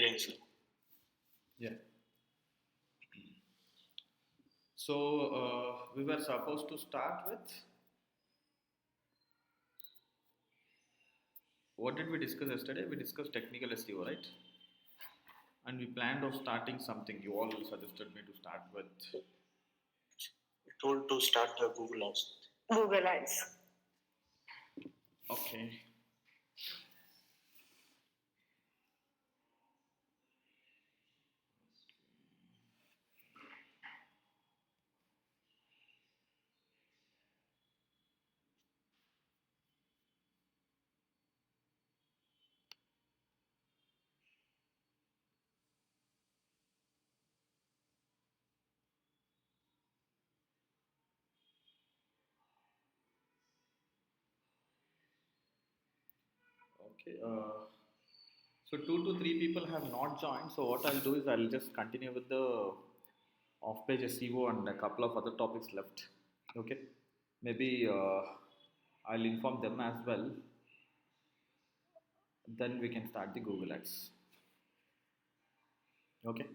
evening, sir. Yeah. So we were supposed to start with what did we discuss yesterday? We discussed technical SEO, right? And we planned of starting something. You all suggested me to start with. You told to start the Google Ads. Google Ads. Okay. Okay. So two to three people have not joined. So what I'll do is I'll just continue with the off-page SEO and a couple of other topics left. Okay. Maybe I'll inform them as well. Then we can start the Google Ads. Okay.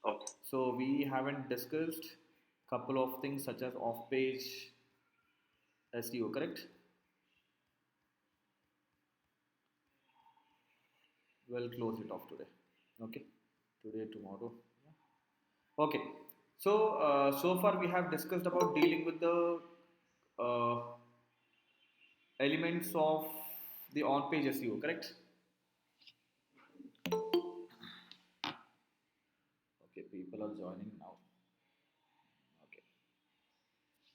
Okay. So we haven't discussed couple of things such as off-page SEO, correct? We'll close it off today. Okay. Today, tomorrow. Okay. So so far we have discussed about dealing with the uh, elements of the on-page SEO, correct? Okay, people are joining now. Okay.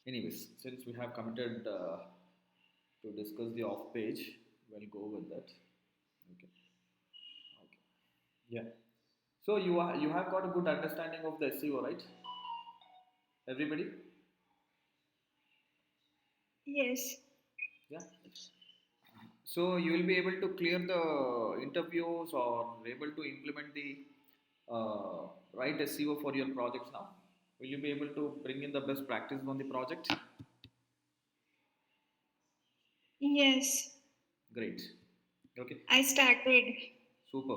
Anyways, since we have committed to discuss the off-page, we'll go with that. Okay. Okay. Yeah. So you have got a good understanding of the SEO, right? Everybody? Yes. Yeah. So you will be able to clear the interviews or able to implement the right SEO for your projects now. Will you be able to bring in the best practice on the project? Yes. Great. Okay. I started. Super.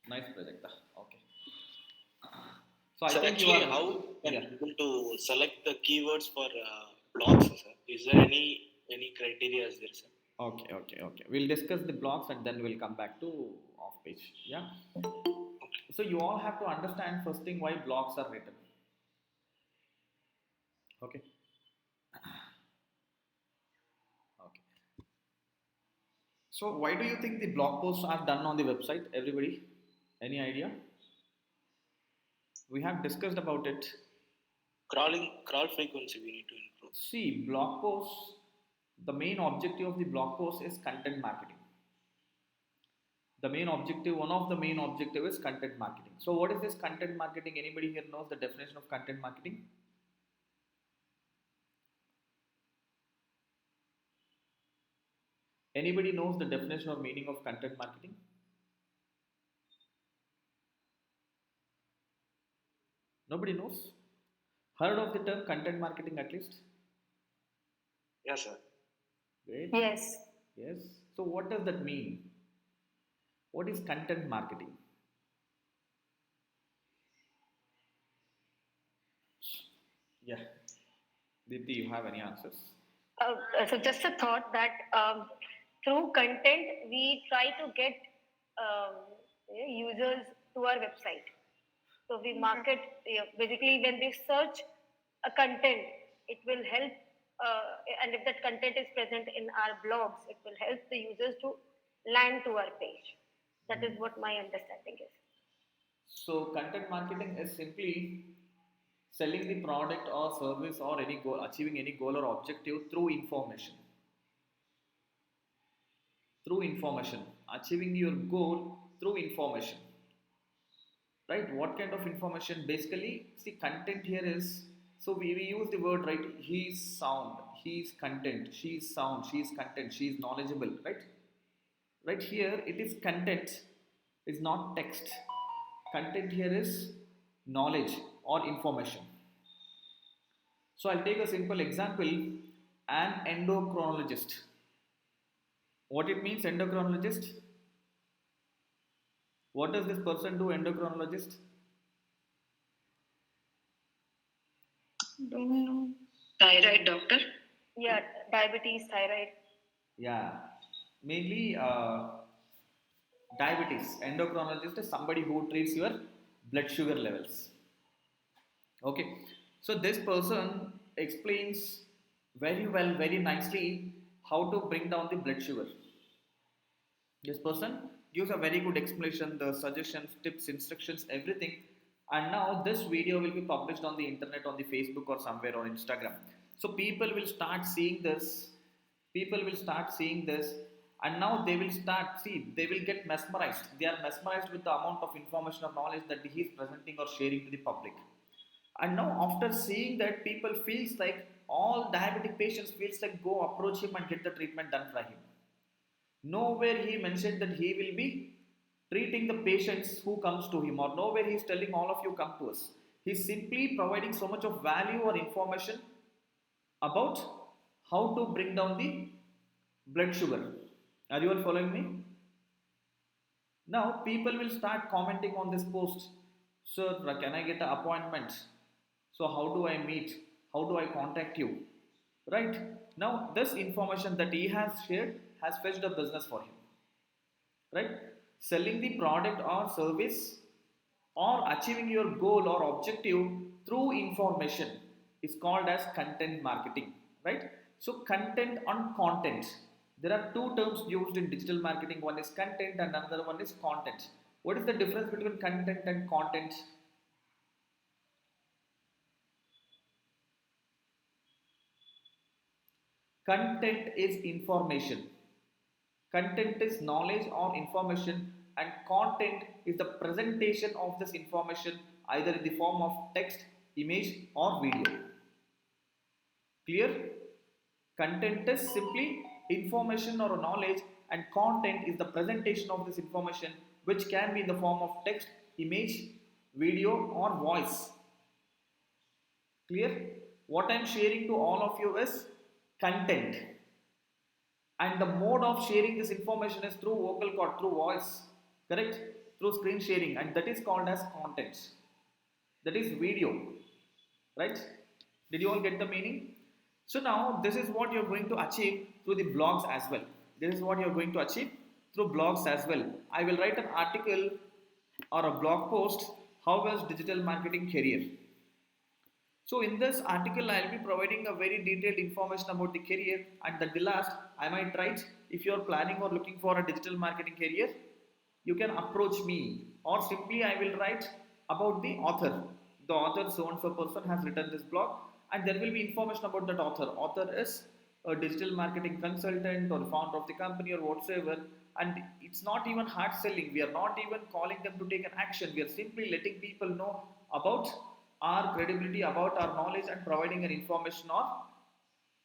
Nice project. Okay. So I So think you actually, are. how can Yeah. people to select the keywords for blogs, sir? Is there any criteria is there, sir? Okay. Okay. Okay. We'll discuss the blocks and then we'll come back to off page. Yeah. So you all have to understand first thing why blogs are written. Okay. Okay. So why do you think the blog posts are done on the website? Everybody, any idea? We have discussed about it. Crawl frequency we need to improve. See, blog posts. The main objective of the blog post is content marketing. The main objective, one of the main objective is content marketing. So what is this content marketing? Anybody here knows the definition of content marketing? Anybody knows the definition or meaning of content marketing? Nobody knows. Heard of the term content marketing at least? Yes, sir. Great. Yes. Yes. So what does that mean? What is content marketing? Yeah. Dipti, you have any answers? So just a thought that through content we try to get users to our website. So we market basically when they search a content, it will help. And if that content is present in our blogs, it will help the users to land to our page. That is what my understanding is. So content marketing is simply selling the product or service or any goal, achieving any goal or objective through information. Through information, achieving your goal through information. Right? What kind of information? Basically, see, content here is so we use the word right. He's sound, he's content, she's sound, she's content, she's knowledgeable, right? Right here, it is content, is not text. Content here is knowledge or information. So I'll take a simple example, an endocrinologist. What it means, endocrinologist? What does this person do, endocrinologist? Don't know. Thyroid doctor? Yeah, diabetes, thyroid. Yeah, mainly diabetes. Endocrinologist is somebody who treats your blood sugar levels. Okay, so this person explains very well, very nicely how to bring down the blood sugar. This person gives a very good explanation, the suggestions, tips, instructions, everything. And now this video will be published on the internet, on the Facebook or somewhere on Instagram. So people will start seeing this. People will start seeing this, and now they will start see. They will get mesmerized. They are mesmerized with the amount of information or knowledge that he is presenting or sharing to the public. And now after seeing that, people feels like all diabetic patients feels like go approach him and get the treatment done for him. Nowhere he mentioned that he will be treating the patients who comes to him, or nowhere he is telling all of you come to us. He is simply providing so much of value or information about how to bring down the blood sugar. Are you all following me? Now people will start commenting on this post. Sir, can I get an appointment? So how do I meet? How do I contact you? Right? Now this information that he has shared has fetched a business for him. Right? Selling the product or service or achieving your goal or objective through information is called as content marketing, right? So content and content, there are two terms used in digital marketing. One is content and another one is content. What is the difference between content and content? Content is information, content is knowledge or information, and content is the presentation of this information either in the form of text, image, or video. Clear? Content is simply information or knowledge, and content is the presentation of this information, which can be in the form of text, image, video, or voice. Clear? What I am sharing to all of you is content, and the mode of sharing this information is through vocal cord, through voice, correct, through screen sharing, and that is called as content, that is video, right? Did you all get the meaning? So now this is what you're going to achieve through the blogs as well. This is what you're going to achieve through blogs as well. I will write an article or a blog post, how was digital marketing career. So in this article, I'll be providing a very detailed information about the career, and at the last, I might write, if you're planning or looking for a digital marketing career, you can approach me, or simply I will write about the author. The author, so and so person has written this blog, and there will be information about that author. Author is a digital marketing consultant or founder of the company or whatsoever, and it's not even hard selling. We are not even calling them to take an action. We are simply letting people know about our credibility, about our knowledge, and providing an information or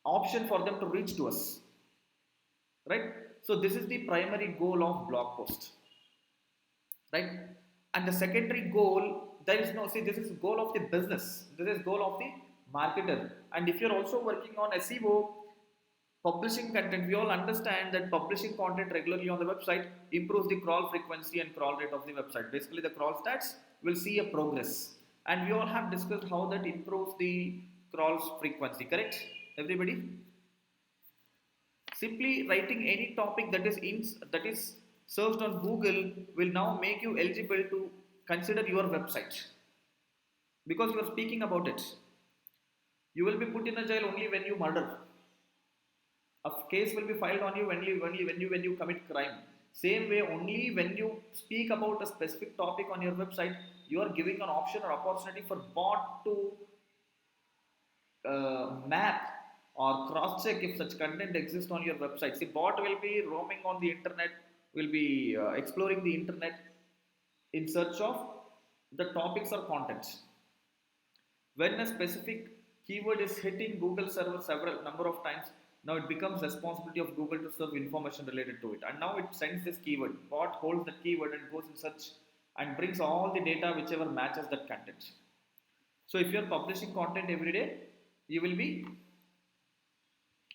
option for them to reach to us, right? So this is the primary goal of blog post, right? And the secondary goal, there is no, see, this is goal of the business, this is goal of the marketer. And if you're also working on SEO, publishing content, we all understand that publishing content regularly on the website improves the crawl frequency and crawl rate of the website. Basically, the crawl stats will see a progress. And we all have discussed how that improves the crawl frequency, correct? Everybody? Simply writing any topic that is searched on Google will now make you eligible to consider your website because you are speaking about it. You will be put in a jail only when you murder. A case will be filed on you when you commit crime. Same way, only when you speak about a specific topic on your website, you are giving an option or opportunity for bot to map or cross check if such content exists on your website. See, bot will be roaming on the internet, will be exploring the internet in search of the topics or contents. When a specific keyword is hitting Google server several number of times, now it becomes responsibility of Google to serve information related to it. And now it sends this keyword. Bot holds that keyword and goes in search and brings all the data whichever matches that content. So if you are publishing content every day, you will be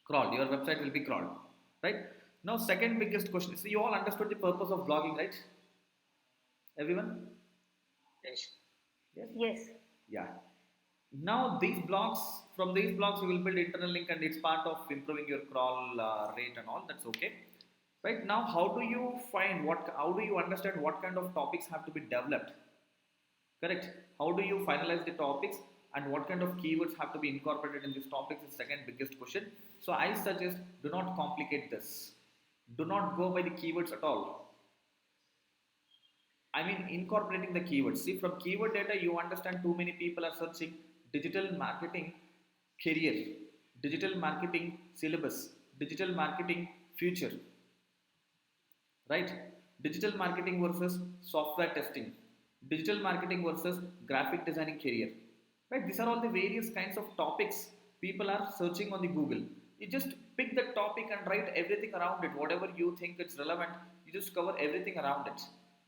crawled. Your website will be crawled, right? Now, second biggest question. So you all understood the purpose of blogging, right? Everyone? Yes. Yes? Yes. Yeah. Now these blocks, from these blocks you will build internal link and it's part of improving your crawl rate and all. That's okay. Right now, how do you find what? How do you understand what kind of topics have to be developed? Correct. How do you finalize the topics and what kind of keywords have to be incorporated in these topics is second biggest question. So I suggest do not complicate this. Do not go by the keywords at all. I mean, incorporating the keywords. See, from keyword data, you understand too many people are searching digital marketing career, digital marketing syllabus, digital marketing future, right? Digital marketing versus software testing, digital marketing versus graphic designing career, right? These are all the various kinds of topics people are searching on the Google. You just pick the topic and write everything around it, whatever you think it's relevant, you just cover everything around it.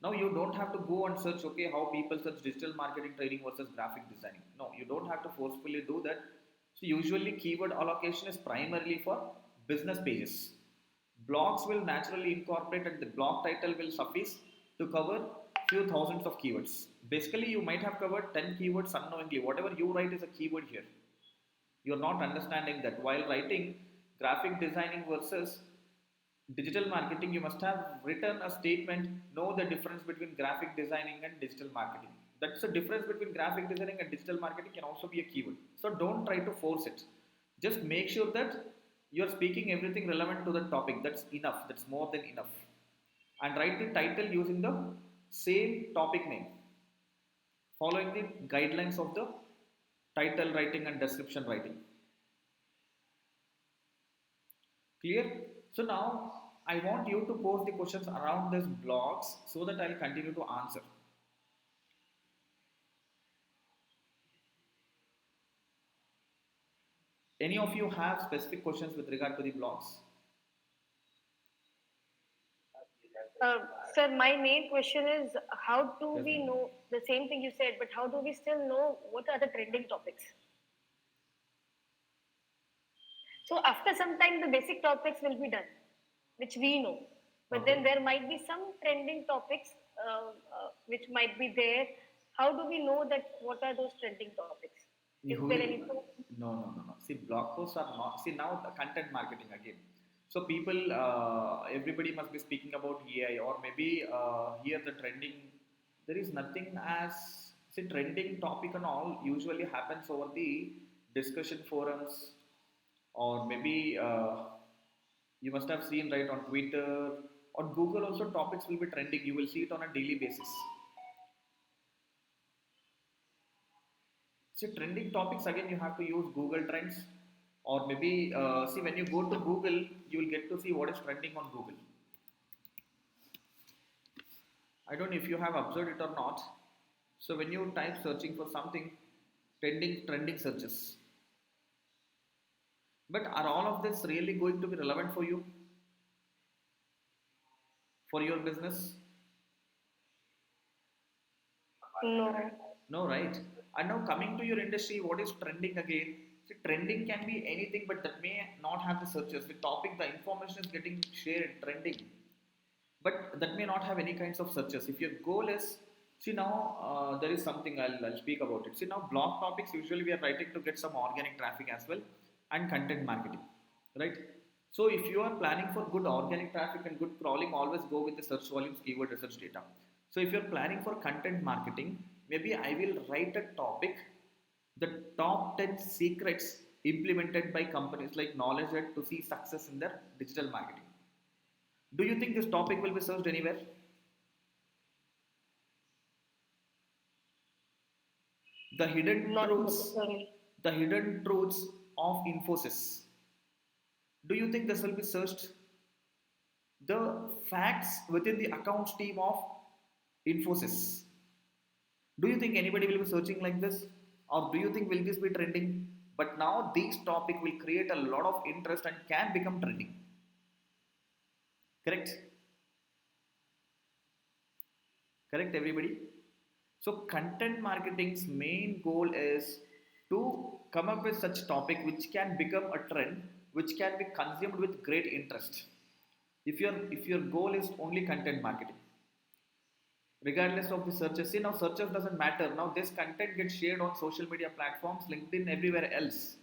Now you don't have to go and search, okay, how people search digital marketing training versus graphic designing. No, you don't have to forcefully do that. So usually keyword allocation is primarily for business pages. Blogs will naturally incorporate and the blog title will suffice to cover few thousands of keywords. Basically, you might have covered 10 keywords unknowingly. Whatever you write is a keyword here. You're not understanding that while writing graphic designing versus digital marketing, you must have written a statement, know the difference between graphic designing and digital marketing. That's the difference between graphic designing and digital marketing can also be a keyword. So don't try to force it. Just make sure that you're speaking everything relevant to the topic. That's enough. That's more than enough. And write the title using the same topic name, following the guidelines of the title writing and description writing. Clear? So now I want you to post the questions around these blocks so that I'll continue to answer. Any of you have specific questions with regard to the blocks? Uh, Sir, my main question is how do Yes, we ma'am. know the same thing you said, but how do we still know what are the trending topics? So after some time, the basic topics will be done, which we know. But then Okay. there might be some trending topics which might be there. How do we know that what are those trending topics? You Is there will any proof? no. See, blog posts are not. See now the content marketing again. So people, everybody must be speaking about AI or maybe here the trending. There is nothing as see trending topic and all usually happens over the discussion forums or maybe you must have seen right on Twitter on Google also topics will be trending. You will see it on a daily basis. See, trending topics again, you have to use Google Trends, or maybe see when you go to Google, you will get to see what is trending on Google. I don't know if you have observed it or not. So when you type searching for something, trending searches. But are all of this really going to be relevant for you, for your business? No. No, right? And now coming to your industry, what is trending again? See, trending can be anything, but that may not have the searches. The topic, the information is getting shared, trending, but that may not have any kinds of searches. If your goal is, see now there is something I'll speak about it. See now blog topics usually we are writing to get some organic traffic as well and content marketing, right? So if you are planning for good organic traffic and good crawling, always go with the search volumes, keyword research data. So if you're planning for content marketing, maybe I will write a topic, the top 10 secrets implemented by companies like knowledge to see success in their digital marketing. Do you think this topic will be searched anywhere? The hidden Not truths, necessarily. the hidden truths of Infosys. Do you think this will be searched? The facts within the accounts team of Infosys. Do you think anybody will be searching like this? Or do you think will this be trending? But now this topic will create a lot of interest and can become trending. Correct? Correct, everybody? So, content marketing's main goal is to come up with such topic which can become a trend, which can be consumed with great interest. If your goal is only content marketing, regardless of the searches. See, now searches doesn't matter. Now this content gets shared on social media platforms, LinkedIn, everywhere else.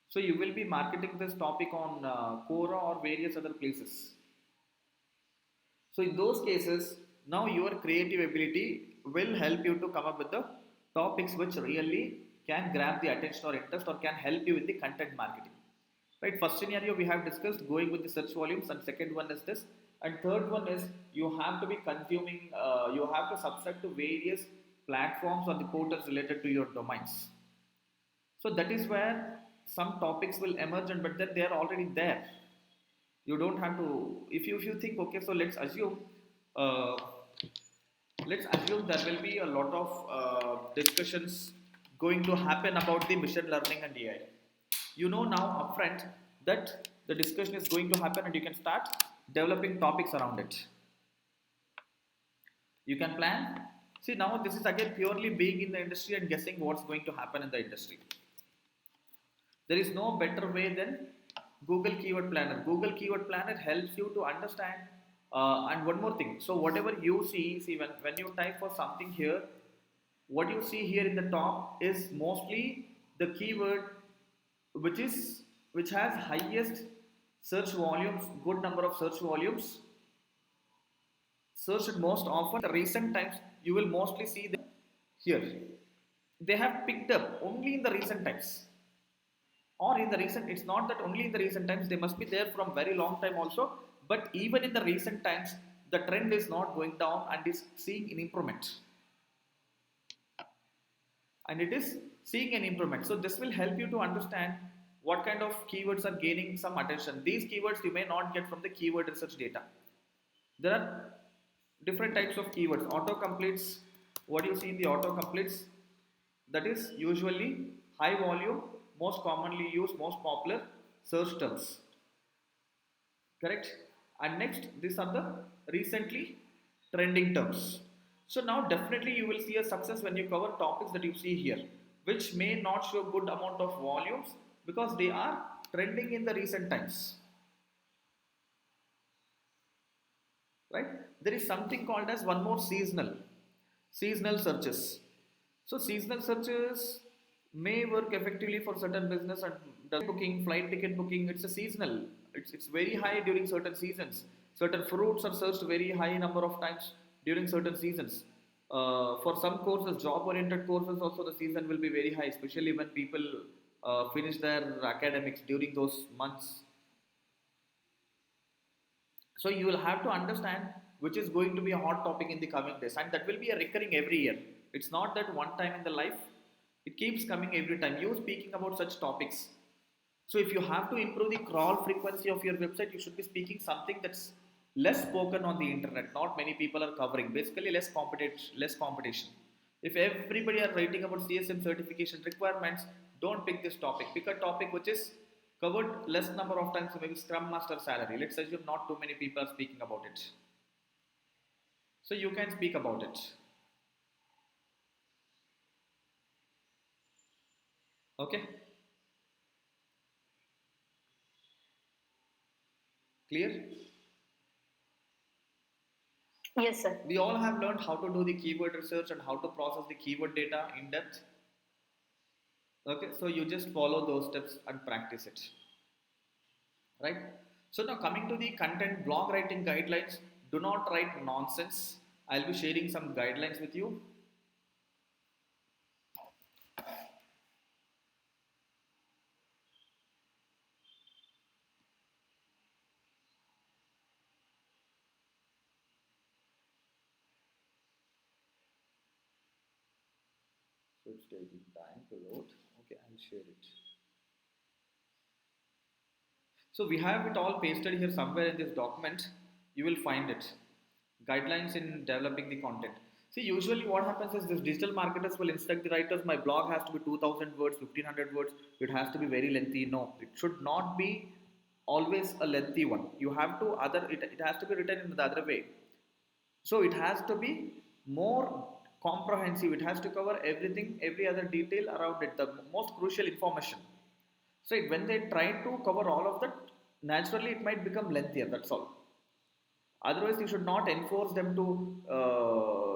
So you will be marketing this topic on Quora or various other places. So in those cases, now your creative ability will help you to come up with the topics which really can grab the attention or interest or can help you with the content marketing. Right? First scenario we have discussed going with the search volumes, and second one is this, and third one is you have to be consuming, you have to subscribe to various platforms or the portals related to your domains. So that is where some topics will emerge, and but then they are already there. You don't have to. If you think, okay, so uh, let's assume there will be a lot of discussions going to happen about the machine learning and AI. You know now upfront that the discussion is going to happen, and you can start developing topics around it. You can plan. See, now this is again purely being in the industry and guessing what's going to happen in the industry. There is no better way than Google Keyword Planner. Google Keyword Planner helps you to understand. And one more thing. So whatever you see when you type for something here, what you see here in the top is mostly the keyword which is which has highest search volumes, good number of search volumes, searched most often. The recent times you will mostly see them here. They have picked up only in the recent times, or in the recent, it's not that only in the recent times, they must be there from very long time also, but even in the recent times the trend is not going down and is seeing an improvement, and it is seeing an improvement. So this will help you to understand what kind of keywords are gaining some attention. These keywords you may not get from the keyword research data. There are different types of keywords. Auto completes, what you see in the auto completes, that is usually high volume, most commonly used, most popular search terms, correct? And next, these are the recently trending terms. So now definitely you will see a success when you cover topics that you see here, which may not show good amount of volumes because they are trending in the recent times, right? There is something called as one more, seasonal searches. So seasonal searches may work effectively for certain business and booking, flight ticket booking. It's a seasonal, it's very high during certain seasons. Certain fruits are searched very high number of times during certain seasons. For some courses, job oriented courses also, the season will be very high, especially when people finish their academics during those months. So you will have to understand which is going to be a hot topic in the coming days, and that will be a recurring every year. It's not that one time in the life, it keeps coming every time. You speaking about such topics. So if you have to improve the crawl frequency of your website, you should be speaking something that's less spoken on the internet. Not many people are covering. Basically, less competition. If everybody are writing about CSM certification requirements, don't pick this topic. Pick a topic which is covered less number of times, so maybe Scrum Master salary. Let's assume not too many people are speaking about it. So you can speak about it. Okay? Clear? Yes, sir. We all have learned how to do the keyword research and how to process the keyword data in depth. Okay, so you just follow those steps and practice it, right? So now coming to the content blog writing guidelines, do not write nonsense. I'll be sharing some guidelines with you. So it's taking time to load. Okay, I'll share it. So we have it all pasted here somewhere in this document. You will find it. Guidelines in developing the content. See, usually what happens is this digital marketers will instruct the writers, my blog has to be 2000 words, 1500 words, it has to be very lengthy. No, it should not be always a lengthy one. You have to it has to be written in the other way. So it has to be more comprehensive. It has to cover everything, every other detail around it, the most crucial information. So when they try to cover all of that, naturally it might become lengthier. That's all. Otherwise, you should not enforce them to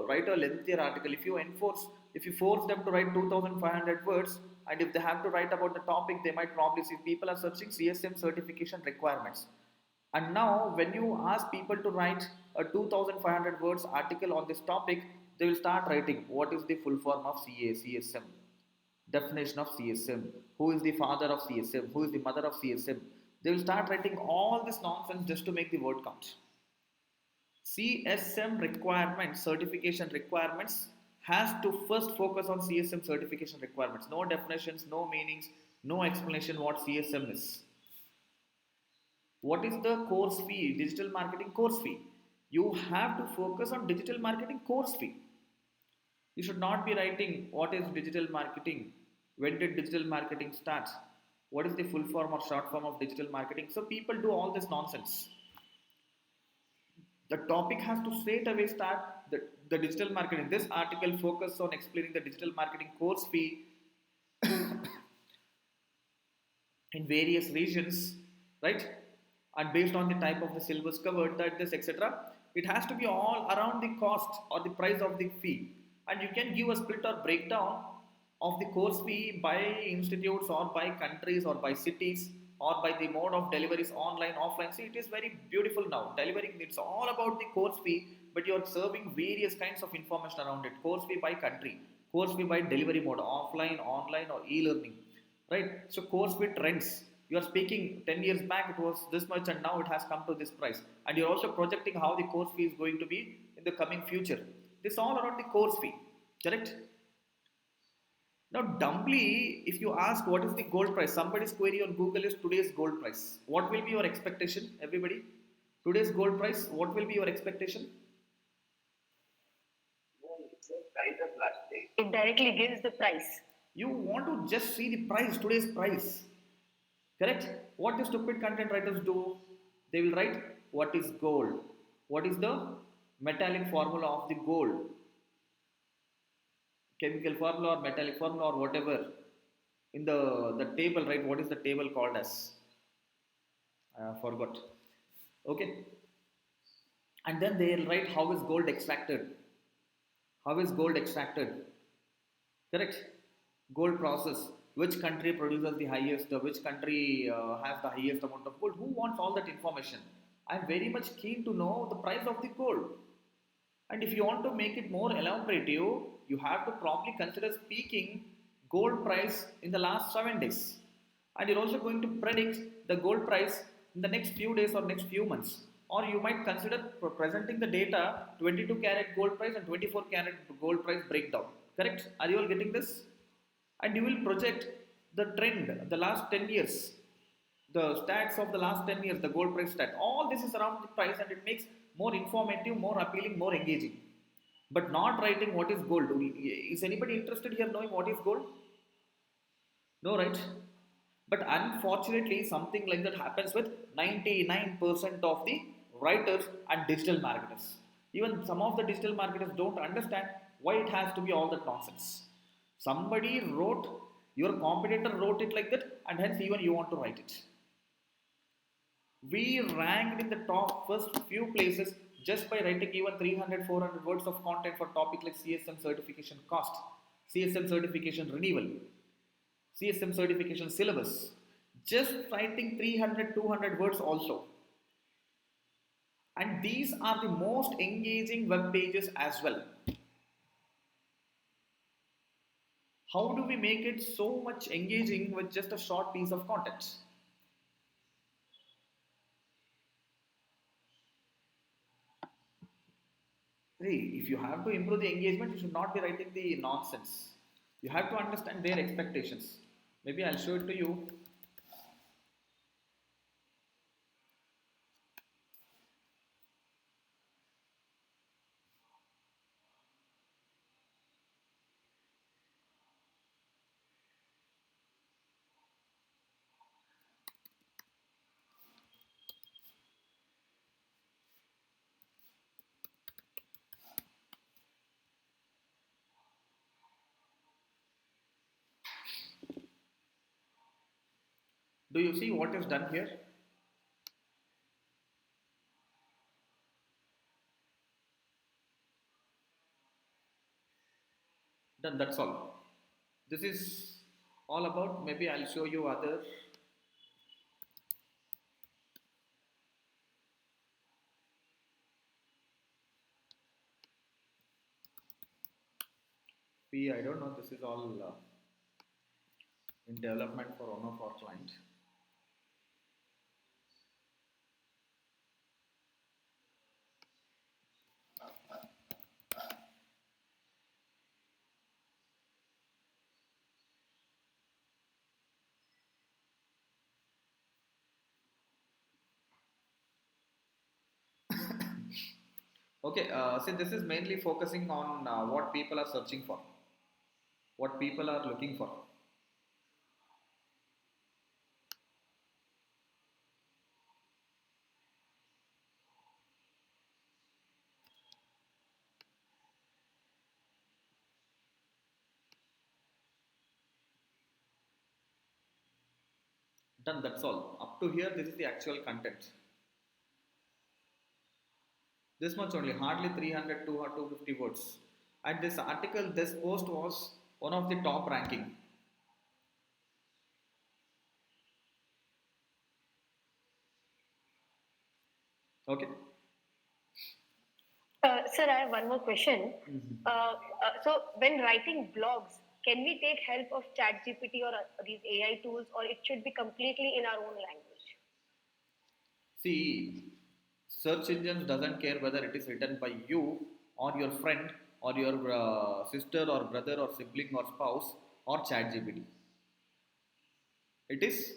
write a lengthier article. If you force them to write 2,500 words, and if they have to write about the topic, they might probably see people are searching CSM certification requirements. And now, when you ask people to write a 2,500 words article on this topic, they will start writing what is the full form of CSM, definition of CSM, who is the father of CSM, who is the mother of CSM. They will start writing all this nonsense just to make the word count. CSM requirements, certification requirements, has to first focus on CSM certification requirements. No definitions, no meanings, no explanation what CSM is. What is the course fee? Digital marketing course fee. You have to focus on digital marketing course fee. You should not be writing what is digital marketing, when did digital marketing start, what is the full form or short form of digital marketing. So people do all this nonsense. The topic has to straight away start the digital marketing. This article focuses on explaining the digital marketing course fee in various regions, right? And based on the type of the syllabus covered, that this etc. It has to be all around the cost or the price of the fee, and you can give a split or breakdown of the course fee by institutes or by countries or by cities or by the mode of deliveries, online, offline. See, it is very beautiful now. Delivering, it's all about the course fee, but you are serving various kinds of information around it. Course fee by country, course fee by delivery mode, offline, online, or e-learning, right? So course fee trends. You are speaking 10 years back it was this much and now it has come to this price, and you're also projecting how the course fee is going to be in the coming future. This all around the course fee, correct? Now, dumbly, if you ask what is the gold price, somebody's query on Google is today's gold price. What will be your expectation, everybody? Today's gold price, what will be your expectation? It directly gives the price. You want to just see the price, today's price. Correct? What do stupid content writers do? They will write what is gold? What is the metallic formula of the gold? Chemical formula or metallic formula or whatever. In the table, right? What is the table called as? I forgot. Okay. And then they'll write how is gold extracted. How is gold extracted? Correct? Gold process. Which country produces the highest, which country has the highest amount of gold? Who wants all that information? I'm very much keen to know the price of the gold. And if you want to make it more elaborative, you have to probably consider speaking gold price in the last 7 days. And you're also going to predict the gold price in the next few days or next few months. Or you might consider presenting the data 22 carat gold price and 24 carat gold price breakdown. Correct? Are you all getting this? And you will project the trend, the last 10 years, the stats of the last 10 years, the gold price stat. All this is around the price and it makes more informative, more appealing, more engaging. But not writing what is gold. Is anybody interested here knowing what is gold? No, right? But unfortunately, something like that happens with 99% of the writers and digital marketers. Even some of the digital marketers don't understand why it has to be all that nonsense. Somebody wrote, your competitor wrote it like that, and hence even you want to write it. We ranked in the top first few places just by writing even 300, 400 words of content for topic like CSM certification cost, CSM certification renewal, CSM certification syllabus. Just writing 300, 200 words also. And these are the most engaging web pages as well. How do we make it so much engaging with just a short piece of content? See, if you have to improve the engagement, you should not be writing the nonsense. You have to understand their expectations. Maybe I'll show it to you. Do you see what is done here? Then that's all. This is all about. Maybe I'll show you other. I don't know. This is all in development for one of our clients. Okay, so this is mainly focusing on what people are searching for, what people are looking for. Done, that's all. Up to here, this is the actual content. This much only, hardly 300 to 250 words. And this article, this post was one of the top ranking. Okay. Sir, I have one more question. Mhm. So, when writing blogs, can we take help of ChatGPT or these AI tools, or it should be completely in our own language? See, search engines doesn't care whether it is written by you or your friend or your sister or brother or sibling or spouse or ChatGPT. It is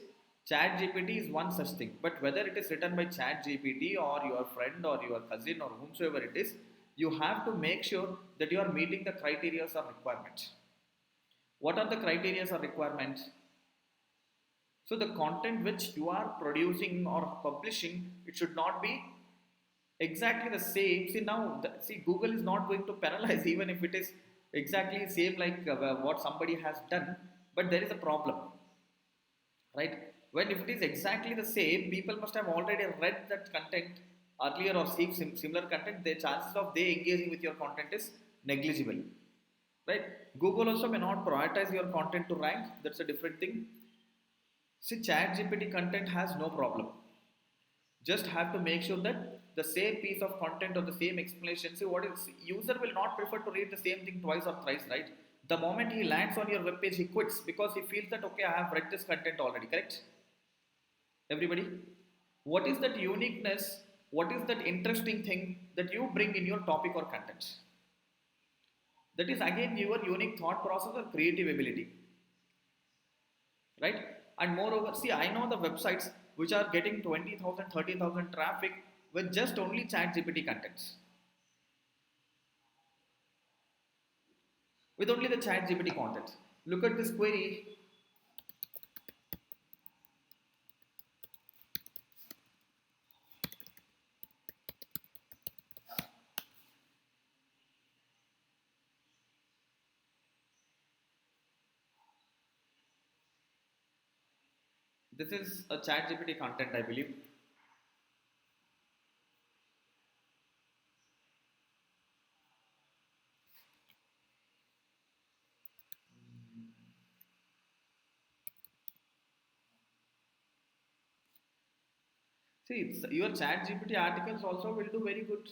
ChatGPT is one such thing, but whether it is written by ChatGPT or your friend or your cousin or whomsoever it is, you have to make sure that you are meeting the criteria or requirements. What are the criteria or requirements? So the content which you are producing or publishing, it should not be exactly the same. See now, see Google is not going to penalize even if it is exactly same like what somebody has done, but there is a problem, right? When if it is exactly the same, people must have already read that content earlier or seen similar content. The chances of they engaging with your content is negligible, right? Google also may not prioritize your content to rank. That's a different thing. See, ChatGPT content has no problem. Just have to make sure that the same piece of content or the same explanation. See, what is user will not prefer to read the same thing twice or thrice, right? The moment he lands on your web page, he quits because he feels that okay, I have read this content already. Correct? Everybody, what is that uniqueness? What is that interesting thing that you bring in your topic or content? That is again your unique thought process or creative ability, right? And moreover, see, I know the websites which are getting 20,000, 30,000 traffic with just only chat GPT contents, with only the chat GPT content. Look at this query. This is a chat GPT content, I believe. See, your chat GPT articles also will do very good.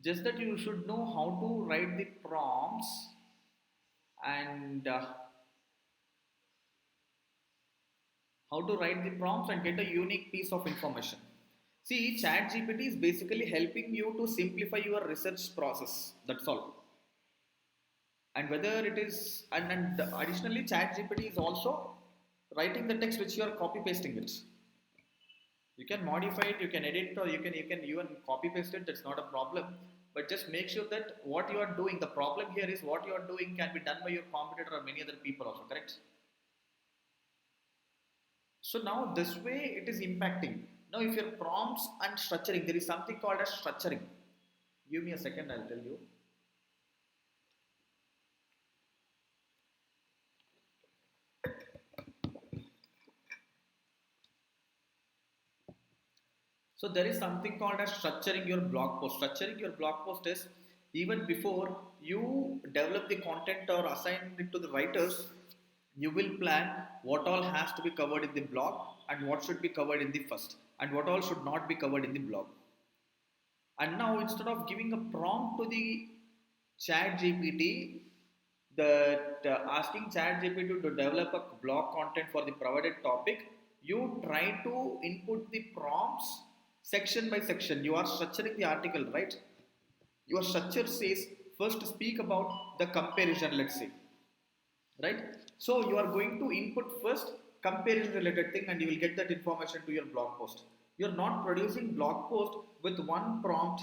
Just that you should know how to write the prompts and how to write the prompts and get a unique piece of information. See, ChatGPT is basically helping you to simplify your research process. That's all. And whether it is, and additionally, ChatGPT is also writing the text which you are copy pasting it. You can modify it, you can edit it, or you can even copy paste it. That's not a problem. But just make sure that what you are doing, the problem here is what you are doing can be done by your competitor or many other people also. Correct? So now this way it is impacting. Now if your prompts and structuring, there is something called as structuring. Give me a second, I'll tell you. So there is something called as structuring your blog post. Structuring your blog post is even before you develop the content or assign it to the writers, you will plan what all has to be covered in the blog and what should be covered in the first and what all should not be covered in the blog. And now instead of giving a prompt to the chat GPT, that asking chat GPT to develop a blog content for the provided topic, you try to input the prompts section by section. You are structuring the article, right? Your structure says first speak about the comparison, let's say, right? So you are going to input first comparison related thing and you will get that information to your blog post. You're not producing blog post with one prompt.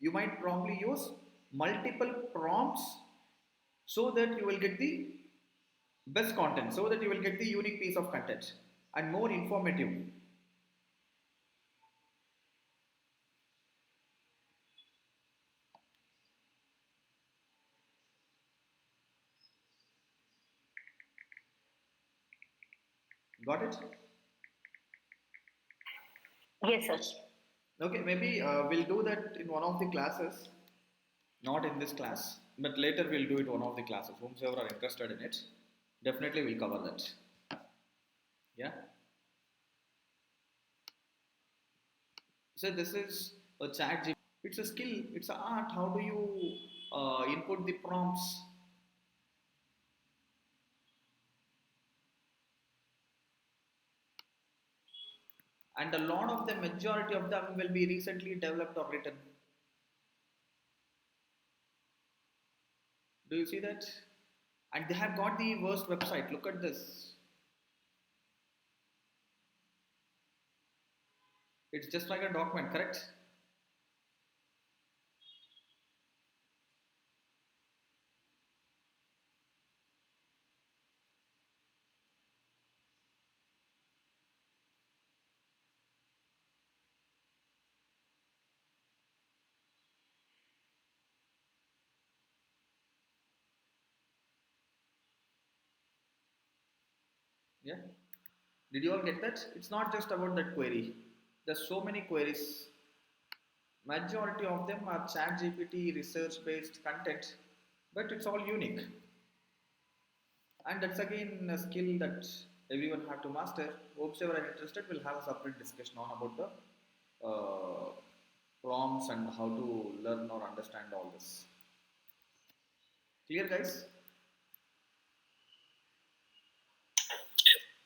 You might probably use multiple prompts so that you will get the best content, so that you will get the unique piece of content and more informative. Got it? Yes, sir. Okay, maybe we'll do that in one of the classes. Not in this class, but later we'll do it one of the classes. Whomsoever are interested in it, definitely we'll cover that. Yeah. So this is a chat. It's a skill. It's an art. How do you input the prompts? And a lot of the majority of them will be recently developed or written. Do you see that? And they have got the worst website. Look at this. It's just like a document, correct? Yeah. Did you all get that? It's not just about that query. There's so many queries. Majority of them are chat GPT research based content, but it's all unique. And that's again a skill that everyone have to master. Whoever are interested will have a separate discussion on about the prompts and how to learn or understand all this. Clear, guys?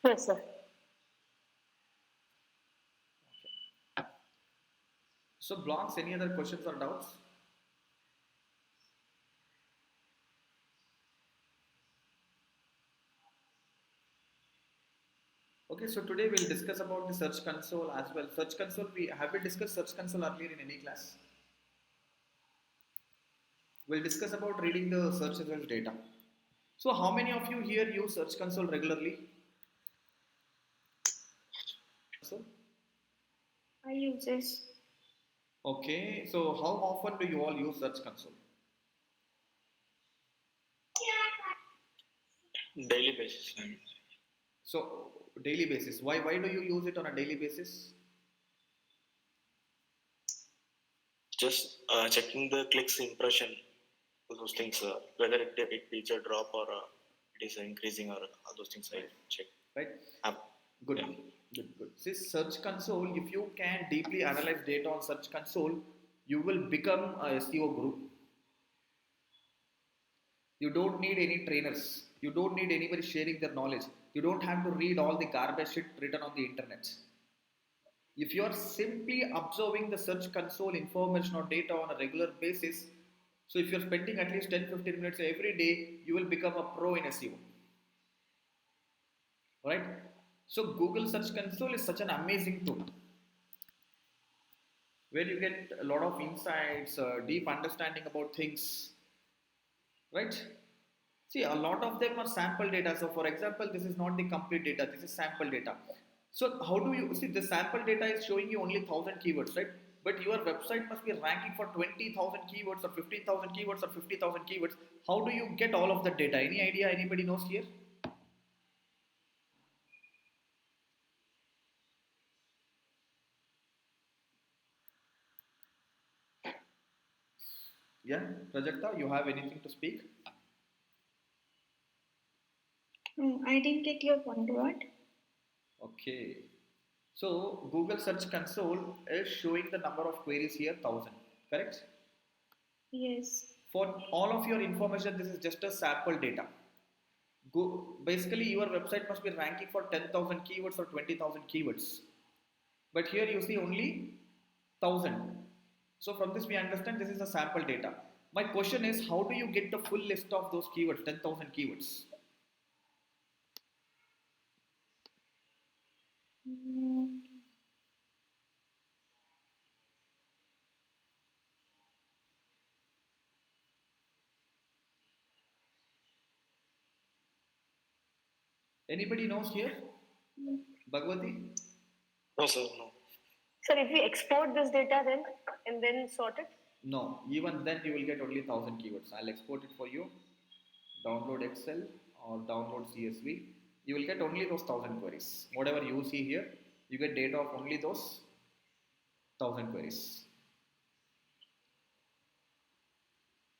Yes, sir. So, blogs, any other questions or doubts? Okay, so today we'll discuss about the search console as well. Search console, we discussed search console earlier in any class. We'll discuss about reading the search result data. So, how many of you here use search console regularly? So, I use this. okay, so how often do you all use search console? Daily basis. I mean, So, daily basis. Why do you use it on a daily basis? just checking the clicks impression, those things, whether it reach a drop or it is increasing or those things I check. Right? Um, Good. yeah. Good. See, search console, if you can deeply analyze data on search console, you will become a SEO group. You don't need any trainers. You don't need anybody sharing their knowledge. You don't have to read all the garbage shit written on the internet. If you are simply observing the search console information or data on a regular basis, so if you're spending at least 10-15 minutes every day, you will become a pro in SEO. Right? So Google Search Console is such an amazing tool where you get a lot of insights, deep understanding about things, right? See, a lot of them are sample data. So, for example, this is not the complete data, this is sample data. So, how do you see the sample data is showing you only 1000 keywords, right? But your website must be ranking for 20,000 keywords or 15,000 keywords or 50,000 keywords. How do you get all of that data? Any idea? Anybody knows here? Yeah, Prajakta, you have anything to speak? I didn't get your point. What? Okay. So Google Search Console is showing the number of queries here 1000, correct? Yes. For all of your information, this is just a sample data. Basically, your website must be ranking for 10,000 keywords or 20,000 keywords. But here you see only 1000. So from this we understand this is a sample data. My question is, how do you get the full list of those keywords, 10,000 keywords? Mm, Anybody knows here? Bhagwati? No, sir, no. Sir, if we export this data then and then sort it, No, even then you will get only 1000 keywords. I'll export it for you. Download Excel or download CSV. You will get only those 1000 queries. Whatever you see here, you get data of only those 1000 queries.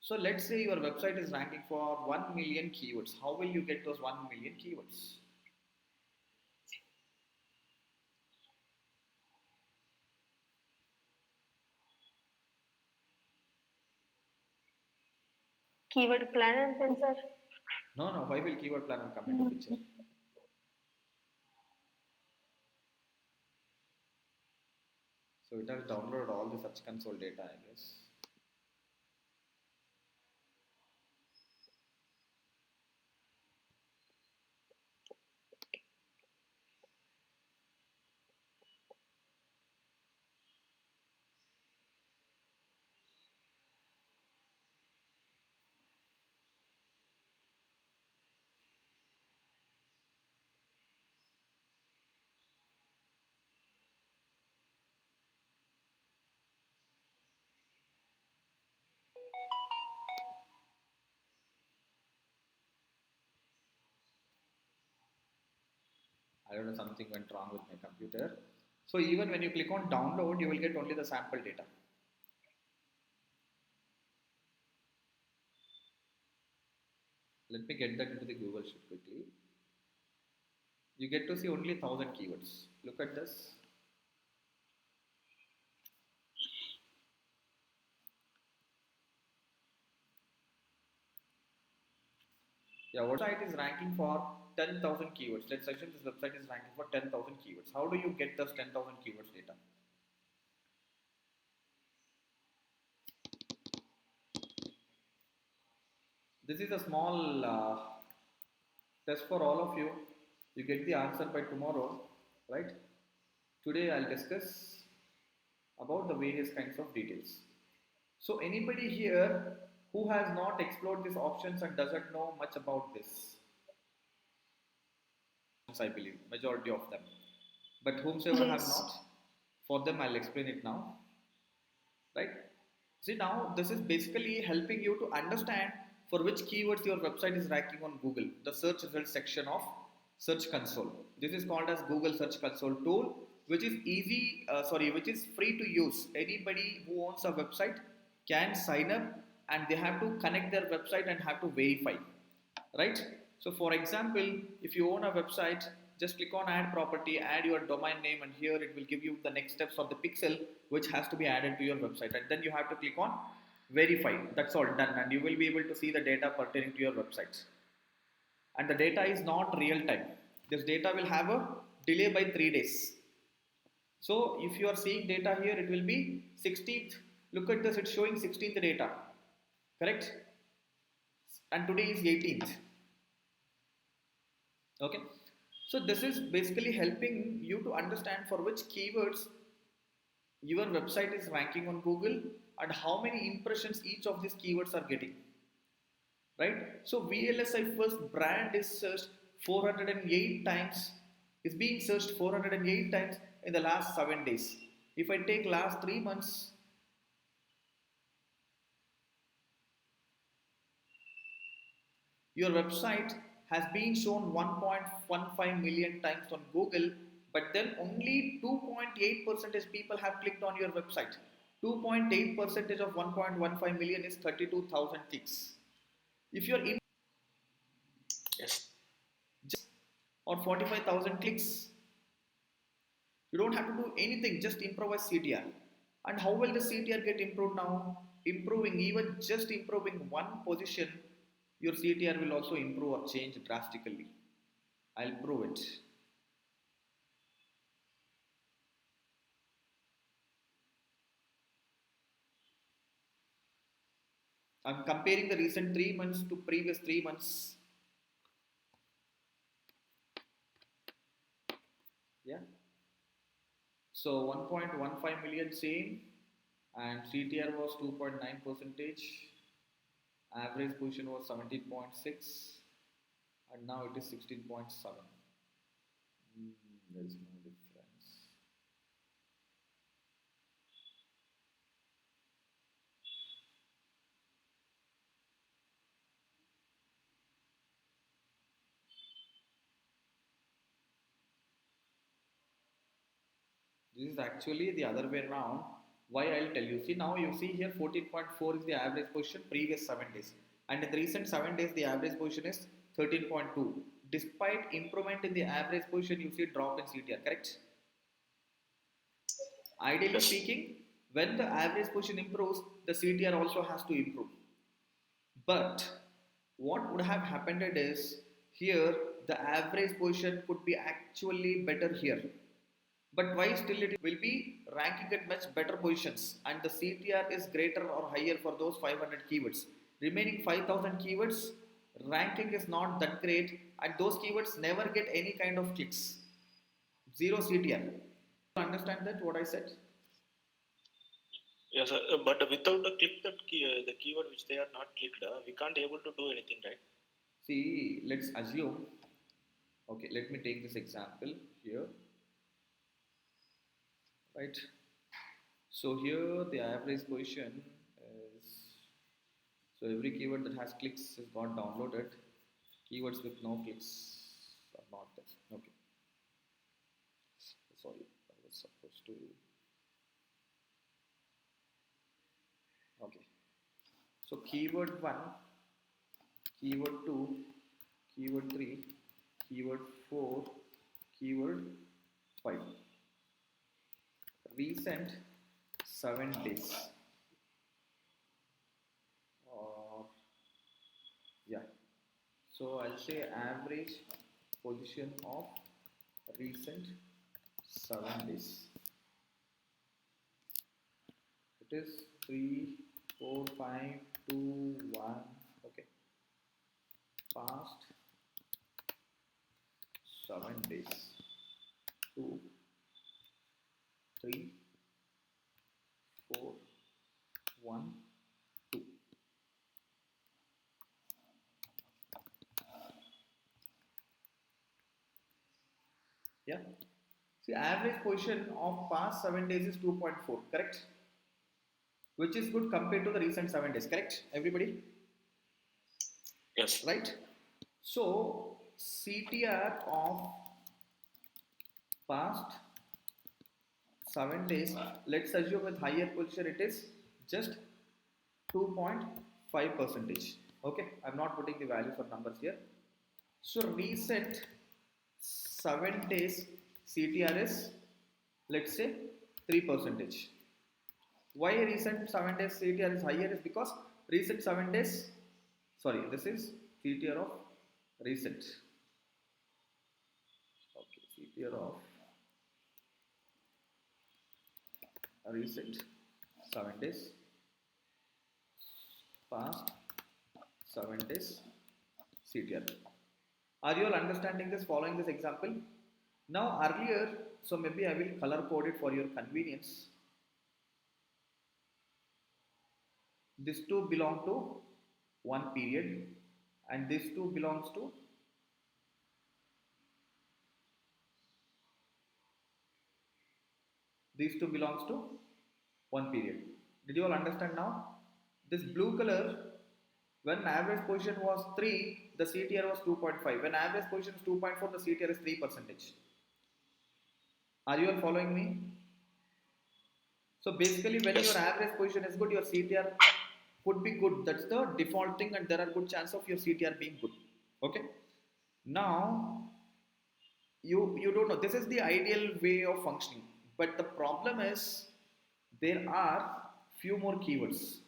So let's say your website is ranking for 1 million keywords. How will you get those 1 million keywords? keyword planner then, sir. No, no, why will keyword planner come into picture? So it has downloaded all the search console data, I guess. I don't know, something went wrong with my computer. So even when you click on download, you will get only the sample data. Let me get that into the Google Sheet quickly. You get to see only 1000 keywords. Look at this. Your website is ranking for 10,000 keywords. Let's assume this website is ranking for 10,000 keywords. How do you get this 10,000 keywords data? This is a small test for all of you. You get the answer by tomorrow, right? Today I'll discuss about the various kinds of details. So anybody here who has not explored these options and doesn't know much about this, I believe, majority of them. But whomsoever have Yes. not, for them I'll explain it now, right? See now, this is basically helping you to understand for which keywords your website is ranking on Google, the search results section of Search Console. This is called as Google Search Console tool, which is which is free to use. Anybody who owns a website can sign up and they have to connect their website and have to verify, right? So for example, if you own a website, just click on add property, add your domain name, and here it will give you the next steps of the pixel which has to be added to your website, and then you have to click on verify. That's all done, and you will be able to see the data pertaining to your website. And the data is not real time. This data will have a delay by 3 days. So if you are seeing data here, it will be 16th. Look at this, it's showing 16th data, correct? And today is 18th. Okay, so this is basically helping you to understand for which keywords your website is ranking on Google and how many impressions each of these keywords are getting, right? So VLSI first brand is searched 408 times, is being searched 408 times in the last 7 days. If I take last 3 months, your website has been shown 1.15 million times on Google, but then only 2.8% people have clicked on your website. 2.8 percentage of 1.15 million is 32,000 clicks. If you're in Yes. or 45,000 clicks, you don't have to do anything, just improvise CTR. And how will the CTR get improved now? Improving, even just improving one position, your CTR will also improve or change drastically. I'll prove it. I'm comparing the recent 3 months to previous 3 months. Yeah. So 1.15 million same, and CTR was 2.9 percentage. Average position was 17.6, and now it is 16.7. There is no difference. This is actually the other way around. Why, I'll tell you. See, now you see here 14.4 is the average position previous 7 days, and in the recent 7 days the average position is 13.2. Despite improvement in the average position, you see drop in CTR, correct? Ideally Yes. speaking, when the average position improves, the CTR also has to improve. But what would have happened is, here the average position could be actually better here. But why still it will be ranking at much better positions, and the CTR is greater or higher for those 500 keywords. Remaining 5,000 keywords, ranking is not that great, and those keywords never get any kind of clicks. Zero CTR. Understand that what I said? Yes, but without a click that the keyword which they are not clicked, we can't able to do anything, right? See, let's assume. Okay, let me take this example here, right? So here the average position is, so every keyword that has clicks is got downloaded. Keywords with no clicks are not there. Okay, sorry, I was supposed to. Okay, so keyword 1, keyword 2, keyword 3, keyword 4, keyword 5. Recent 7 days. Or yeah, so I'll say average position of recent 7 days. It is 3, 4, 5, 2, 1. Okay, past 7 days. 2, 3, 4, 1, 2. Yeah. See, average position of past 7 days is 2.4, correct? Which is good compared to the recent 7 days, correct? Everybody? Yes. Right? So, CTR of past 7 days, let's assume with higher position it is just 2.5 percentage. Okay, I'm not putting the values or numbers here. So, recent 7 days CTR is, let's say, 3 percentage. Why recent 7 days CTR is higher is because recent 7 days, sorry, this is CTR of recent. Okay, CTR of recent 7 days, past 7 days CTR. Are you all understanding this, following this example? Now earlier, so maybe I will color code it for your convenience. These two belong to one period, and this two belongs to these two belongs to one period. Did you all understand now? This blue color, when average position was 3, the CTR was 2.5. When average position is 2.4, the CTR is 3 percentage. Are you all following me? So basically, when your Yes. average position is good, your CTR could be good. That's the default thing, and there are good chance of your CTR being good. Okay. Now you don't know. This is the ideal way of functioning, but the problem is there are few more keywords.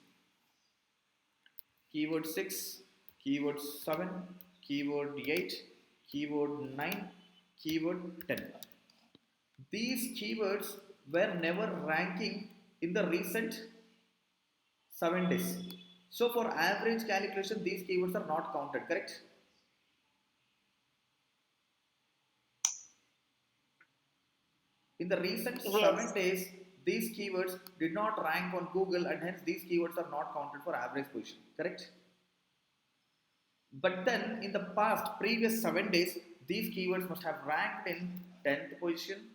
Keyword 6, keyword 7, keyword 8, keyword 9, keyword 10. These keywords were never ranking in the recent 7 days. So for average calculation, these keywords are not counted, correct? In the recent Yes. 7 days, these keywords did not rank on Google and hence these keywords are not counted for average position, correct? But then in the past, previous 7 days, these keywords must have ranked in 10th position,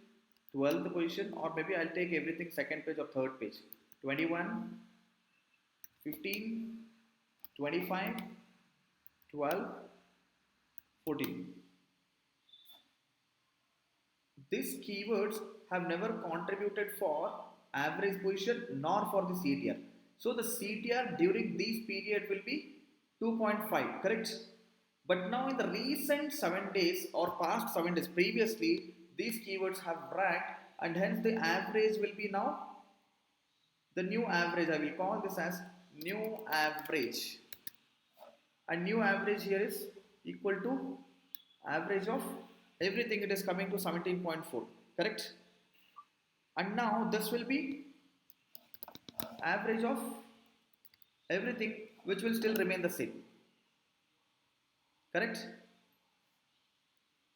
12th position, or maybe I'll take everything second page or third page. 21, 15, 25, 12, 14. These keywords have never contributed for average position nor for the CTR. So the CTR during this period will be 2.5, correct? But now in the recent 7 days or past 7 days previously, these keywords have ranked and hence the average will be now the new average. I will call this as new average. And new average here is equal to average of everything. It is coming to 17.4, correct? And now this will be average of everything, which will still remain the same, correct?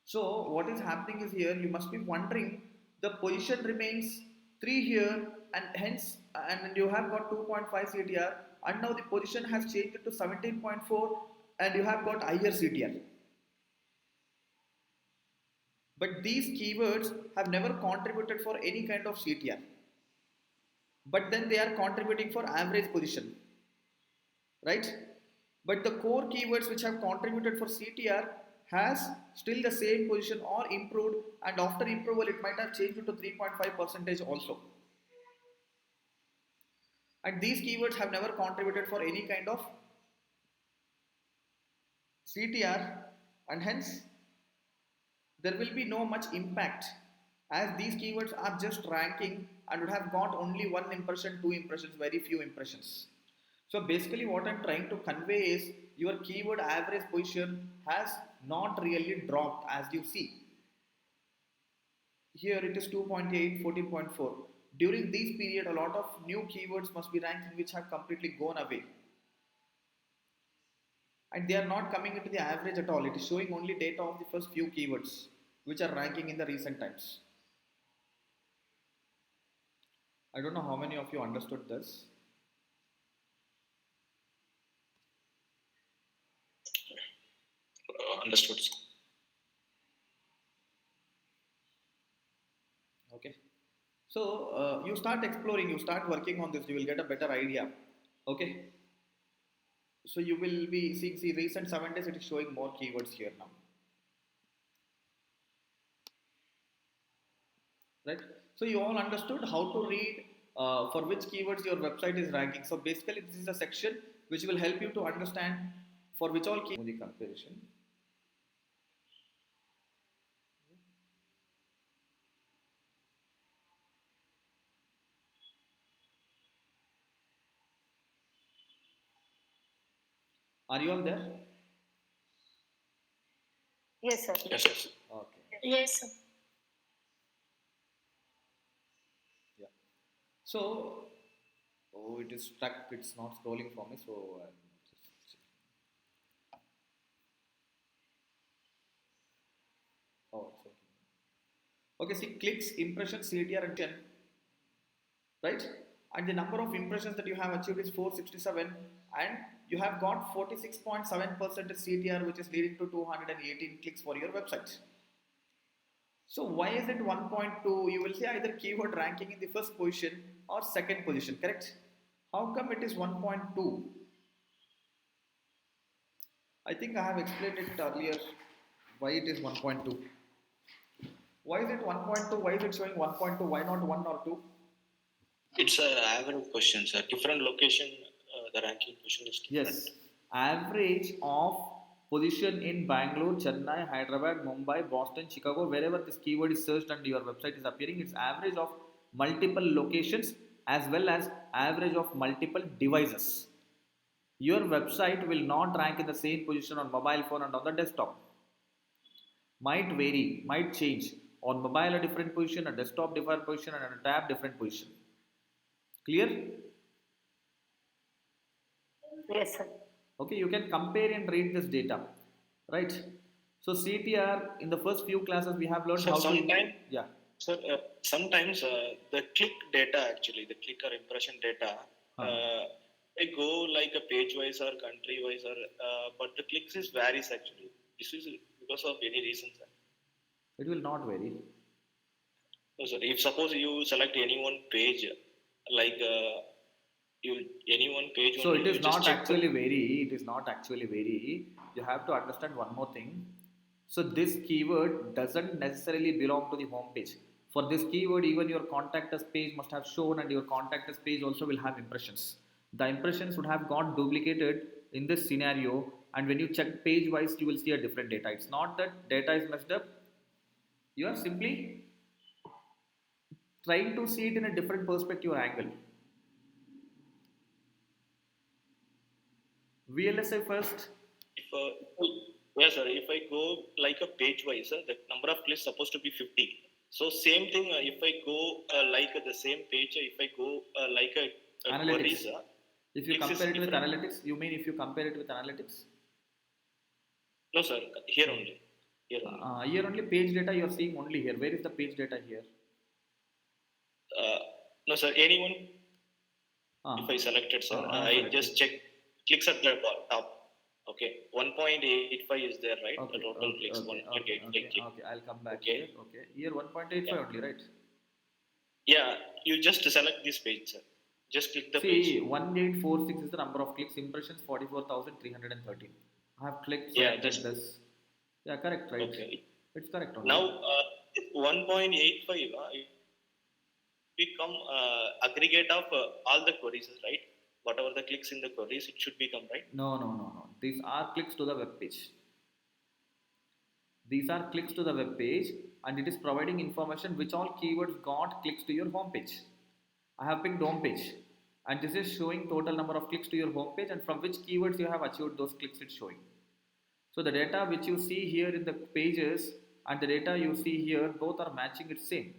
So what is happening is, here you must be wondering, the position remains 3 here and hence and you have got 2.5 CTR, and now the position has changed to 17.4 and you have got higher CTR. But these keywords have never contributed for any kind of CTR, but then they are contributing for average position, right? But the core keywords which have contributed for CTR has still the same position or improved, and after approval it might have changed to 3.5 percentage also. And these keywords have never contributed for any kind of CTR, and hence there will be no much impact, as these keywords are just ranking and would have got only one impression, two impressions, very few impressions. So basically what I'm trying to convey is, your keyword average position has not really dropped. As you see here, it is 2.8, 14.4. During this period a lot of new keywords must be ranking which have completely gone away, and they are not coming into the average at all. It is showing only data of the first few keywords which are ranking in the recent times. I don't know how many of you understood this. Understood. Okay. So you start exploring, you start working on this, you will get a better idea. Okay. So you will be seeing, see recent 7 days, it is showing more keywords here now. Right? So you all understood how to read for which keywords your website is ranking. So basically this is a section which will help you to understand for which all keywords the comparison. Are you all there? Yes, sir. Yes, yes. Okay. Yes, sir. Yeah. So, oh, it is stuck. It's not scrolling for me. So, just oh, it's okay. Okay, see, clicks, impressions, CTR, and 10, right? And the number of impressions that you have achieved is 467, and you have got 46.7% CTR, which is leading to 218 clicks for your website. So why is it 1.2? You will see either keyword ranking in the first position or second position, correct? How come it is 1.2? I think I have explained it earlier why it is 1.2. Why is it 1.2? Why is it showing 1.2? Why not 1 or 2? It's a average question, sir. Different location, the ranking position is different. Yes, average of position in Bangalore, Chennai, Hyderabad, Mumbai, Boston, Chicago, wherever this keyword is searched and your website is appearing, it's average of multiple locations as well as average of multiple devices. Your website will not rank in the same position on mobile phone and on the desktop. Might vary, might change. On mobile a different position, a desktop different position, and on a tab different position. Clear? Yes, sir. Okay, you can compare and rate this data, right? So CTR, in the first few classes we have learned So how to, sometimes, yeah. sir, sometimes the click data actually, the click or impression data, Huh. uh, they go like a page wise or country wise or, but the clicks is varies actually. This is because of any reason, sir. It will not vary. No, sir. If suppose you select any one page, like you any one page So only, it is you just not check the. actually vary. It is not actually vary. You have to understand one more thing. So this keyword doesn't necessarily belong to the home page. For this keyword, even your contact us page must have shown, and your contact us page also will have impressions. The impressions would have got duplicated in this scenario, and when you check page wise, you will see a different data. It's not that data is messed up. You are simply trying to see it in a different perspective or angle. VLSI first. If yes, sir. If I go like a page wise, the number of clicks supposed to be 50. So same thing. If I go like the same page, if I go like a Analytics. queries, If you clicks is compare it with different. analytics, you mean if you compare it with analytics? No, sir. Here only. Here only. Here only page data you are seeing only here. Where is the page data here? Uh, no, sir. Anyone, if I Ah, selected, sir, I have I selected. just check clicks at the top. Okay, 1.85 is there, right? The Okay, total okay, clicks, okay, okay, 1.88 okay, click. okay. I'll come back Okay, here. Okay, here yeah, 1.85 only, right? yeah. You just select this page, sir. Just click the page. See, 1846 is the number of clicks. Impressions 44,313. I have clicked, Yeah, selected just this. Yeah, correct, right? okay. It's correct Now, only. 1.85 it become aggregate of all the queries, right? Whatever the clicks in the queries, it should become right. No, no, no, no. These are clicks to the web page. These are clicks to the web page, and it is providing information which all keywords got clicks to your home page. I have picked home page, and this is showing total number of clicks to your home page and from which keywords you have achieved those clicks it's showing. So the data which you see here in the pages and the data you see here both are matching it same.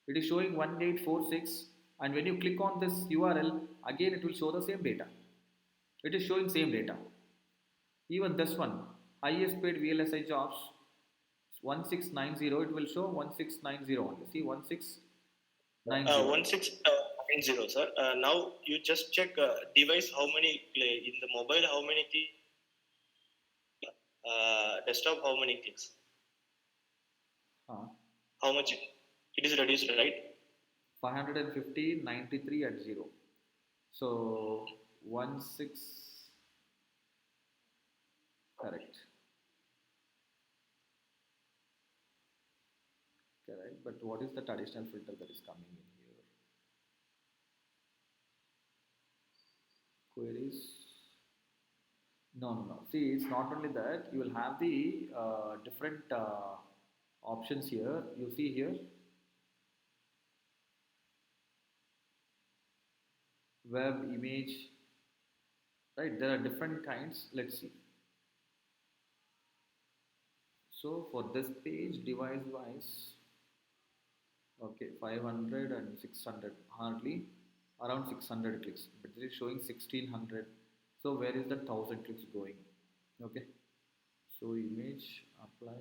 It is showing 1846, and when you click on this URL again it will show the same data. It is showing same data. Even this one, highest paid VLSI jobs 1690, it will show 1690 only. See 1690. 1690, sir. Now you just check device how many play in the mobile, how many desktop, how many clicks, Huh. how much it is reduced, right? 550 93 at 0. So 16, correct. Correct. But what is the additional filter that is coming in here? Queries. No, no, no. See, it's not only that. You will have the different options here. You see here, web, image, right? There are different kinds. Let's see. So for this page, device wise, okay, 500 and 600, hardly around 600 clicks, but it is showing 1600. So where is the 1000 clicks going? Okay, so image, apply,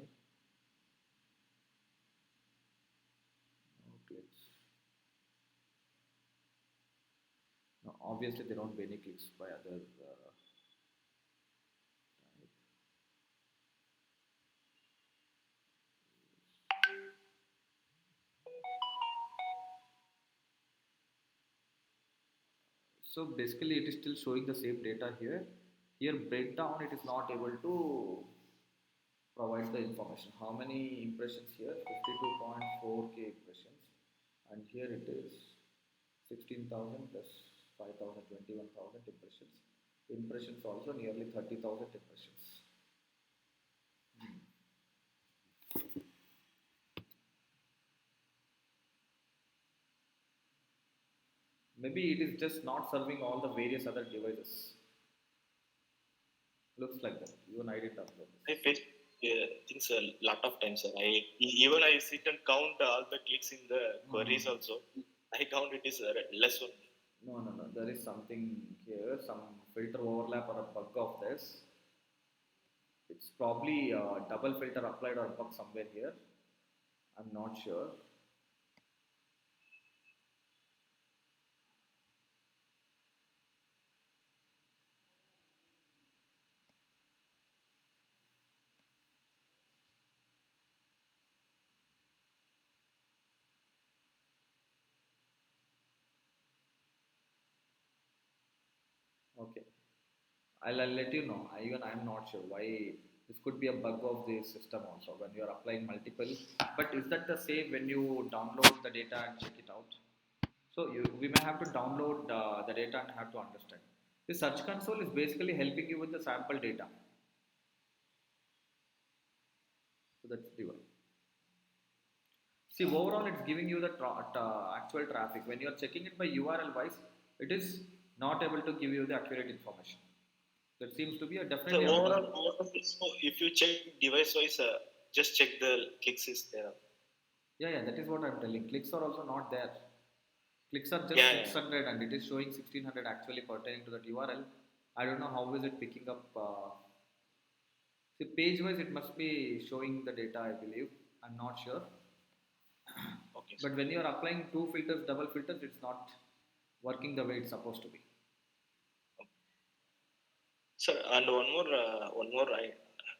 no clicks. No, obviously there won't be any clicks by other type. So basically it is still showing the same data here. Here breakdown, it is not able to provide the information. How many impressions here? 52.4k impressions. and here it is 16,000 plus 5,000, 21,000 impressions. Impressions also nearly 30,000 impressions. Maybe it is just not serving all the various other devices. Looks like that. Even I didn't upload I this. face things a lot of times, sir. Even I sit and count all the clicks in the queries Uh-huh. also. I count it is less one. No, no, no. There is something here, some filter overlap or a bug of this. It's probably a double filter applied or bug somewhere here. I'm not sure. Okay. I'll let you know. Even I'm not sure why this could be a bug of the system also when you're applying multiple. But is that the same when you download the data and check it out? So we may have to download the data and have to understand. The search console is basically helping you with the sample data. So that's the one. See, overall, it's giving you the actual traffic. When you're checking it by URL wise, it is not able to give you the accurate information. That seems to be a So definitely a bug. overall, so if you check device wise, just check the clicks is there. Yeah, yeah, that is what I'm telling. Clicks are also not there. Clicks are just Yeah, yeah. 600 and it is showing 1600 actually pertaining to that URL. I don't know how is it picking up. See, page wise, it must be showing the data, I believe. I'm not sure. Okay, sir. But when you're applying two filters, double filters, it's not working the way it's supposed to be. Sir, and one more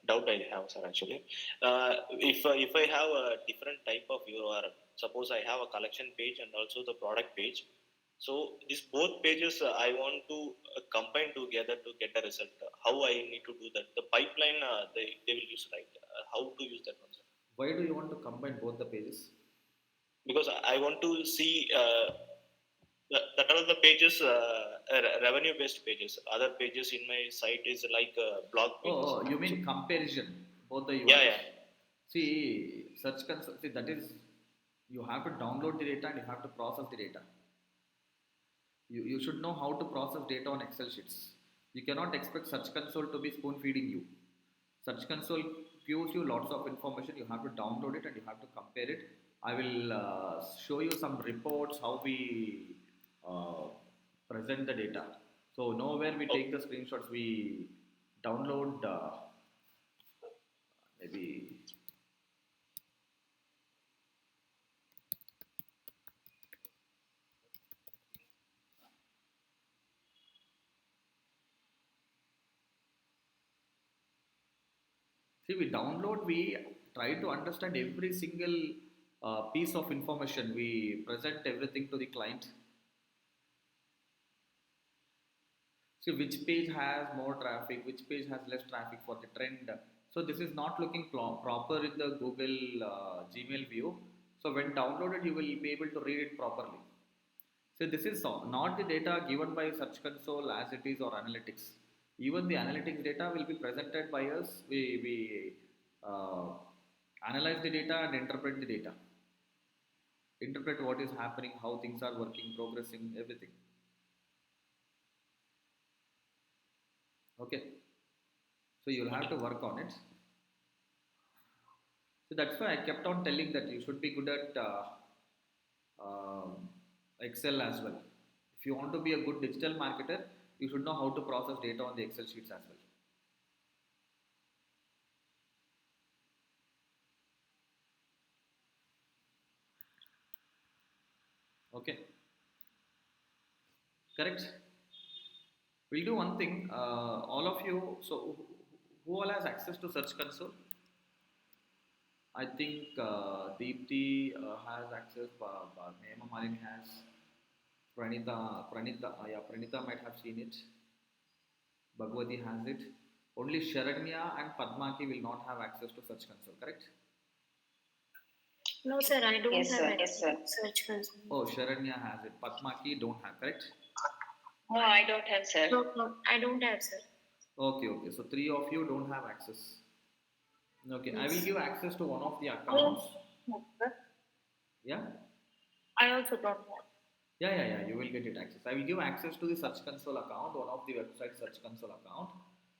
doubt I have, sir. Actually, if I have a different type of URL, suppose I have a collection page and also the product page. So these both pages I want to combine together to get a result. How I need to do that? The pipeline they will use, right? How to use that one, sir? Why do you want to combine both the pages? Because I want to see that are the pages revenue based pages. Other pages in my site is like blog pages. You So mean comparison, both the yeah, URLs. yeah. See, search console, see, that is, you have to download the data and you have to process the data. You should know how to process data on Excel sheets. You cannot expect Search Console to be spoon feeding you. Search Console gives you lots of information. You have to download it and you have to compare it. I will show you some reports how we uh, present the data. So nowhere we take Okay. the screenshots. We download maybe. See, we download, we try to understand every single piece of information. We present everything to the client. See which page has more traffic, which page has less traffic for the trend. So this is not looking proper in the Google Gmail view. So when downloaded, you will be able to read it properly. So this is not the data given by Search Console as it is or analytics. Even the analytics data will be presented by us. We analyze the data and interpret the data. Interpret what is happening, how things are working, progressing, everything. Okay. So you'll have Okay. to work on it. So that's why I kept on telling that you should be good at Excel as well. If you want to be a good digital marketer, you should know how to process data on the Excel sheets as well. Okay, correct. We'll do one thing. All of you. So who all has access to Search Console? I think Deepthi has access. Nehama Malini has. Pranita might have seen it. Bhagwati has it. Only Sharanya and Padmaki will not have access to Search Console, correct? No, sir, I don't Yes, have sir. access to search console. Oh, Sharanya has it. Padmaki don't have, correct? No, I don't have, sir. No, no, I don't have, sir. Okay, okay. So three of you don't have access. Okay, I will Yes. give access to one of the I accounts. Yeah, also don't have. yeah. You will get it access. I will give access to the Search Console account, one of the website Search Console account.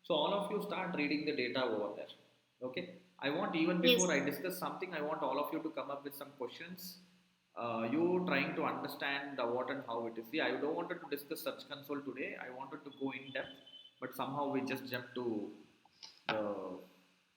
So all of you start reading the data over there. Okay. I want even Yes. before I discuss something, I want all of you to come up with some questions. You trying to understand what and how it is. See, I don't wanted to discuss Search Console today. I wanted to go in depth, but somehow we just jumped to the